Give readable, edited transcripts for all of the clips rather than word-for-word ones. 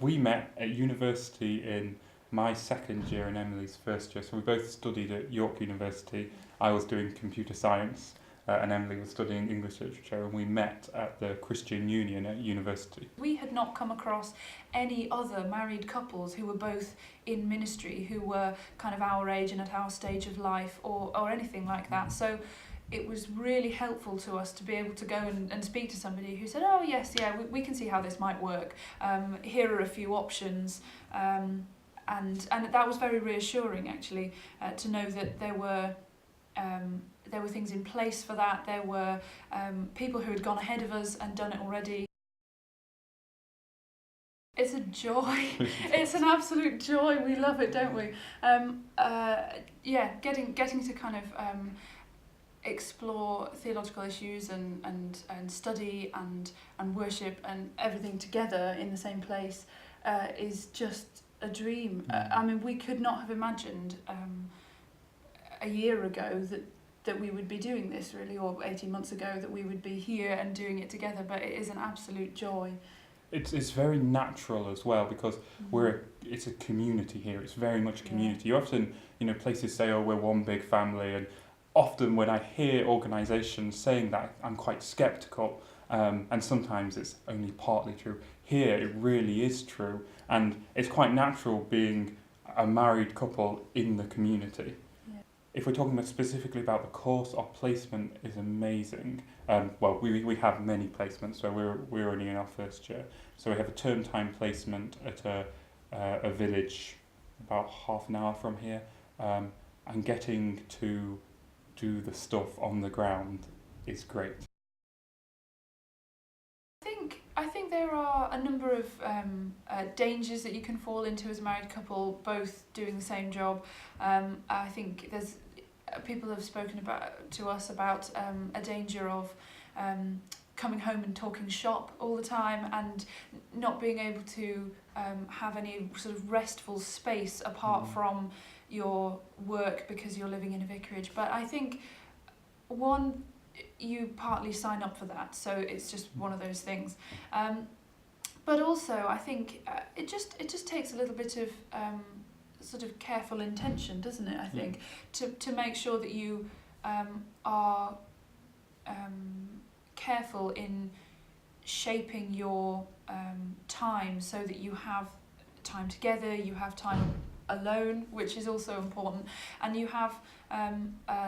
We met at university in my second year and Emily's first year. So we both studied at York University. I was doing computer science and Emily was studying English literature, and we met at the Christian Union at university. We had not come across any other married couples who were both in ministry, who were kind of our age and at our stage of life or anything like that. So it was really helpful to us to be able to go and speak to somebody who said, oh yes, yeah, we can see how this might work. Here are a few options. And that was very reassuring, actually, to know that there were things in place for that. There were people who had gone ahead of us and done it already. It's a joy. It's an absolute joy. We love it, don't we? Getting to kind of explore theological issues and study and worship and everything together in the same place is just a dream. I mean, we could not have imagined a year ago that we would be doing this, really, or 18 months ago that we would be here and doing it together, but it is an absolute joy. It's very natural as well, because it's a community here. It's very much community. You often, places say, oh, we're one big family, and often when I hear organisations saying that, I'm quite sceptical, and sometimes it's only partly true. Here it really is true, and it's quite natural being a married couple in the community. If we're talking specifically about the course, our placement is amazing. We have many placements, so we're only in our first year. So we have a term time placement at a village about half an hour from here, and getting to do the stuff on the ground is great. I think there are a number of dangers that you can fall into as a married couple, both doing the same job. I think there's people have spoken to us about a danger of coming home and talking shop all the time and not being able to have any sort of restful space apart from your work because you're living in a vicarage. But I think you partly sign up for that, so it's just one of those things. But also, I think it just takes a little bit of sort of careful intention, doesn't it? I think to make sure that you are careful in shaping your time so that you have time together, you have time alone, which is also important, and you have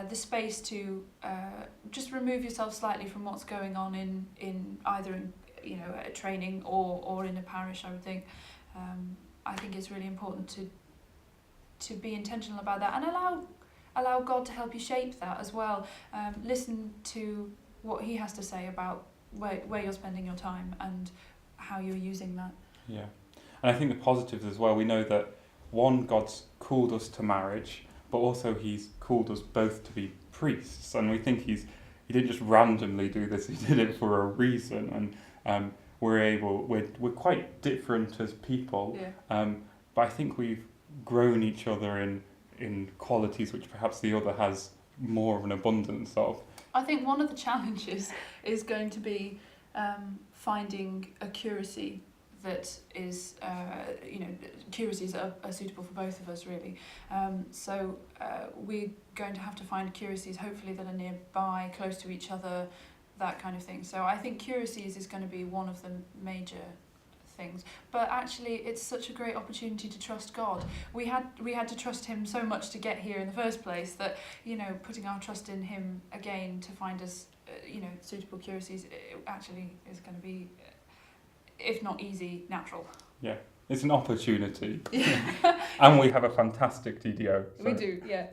the space to just remove yourself slightly from what's going on in either a training or in a parish. I would think I think it's really important to be intentional about that and allow God to help you shape that as well. Listen to what He has to say about where you're spending your time and how you're using that. Yeah, and I think the positives as well. We know that God's called us to marriage, but also He's called us both to be priests, and we think He didn't just randomly do this. He did it for a reason, and we're quite different as people, but I think we've grown each other in qualities which perhaps the other has more of an abundance of. I think one of the challenges is going to be finding a curacy that is, curacies that are suitable for both of us, really. So we're going to have to find curacies, hopefully, that are nearby, close to each other, that kind of thing. So I think curacies is going to be one of the major things. But actually, it's such a great opportunity to trust God. We had to trust Him so much to get here in the first place that, putting our trust in Him again to find us, suitable curacies, it actually is going to be, if not easy, natural. Yeah, it's an opportunity. And we have a fantastic DDO. So. We do, yeah.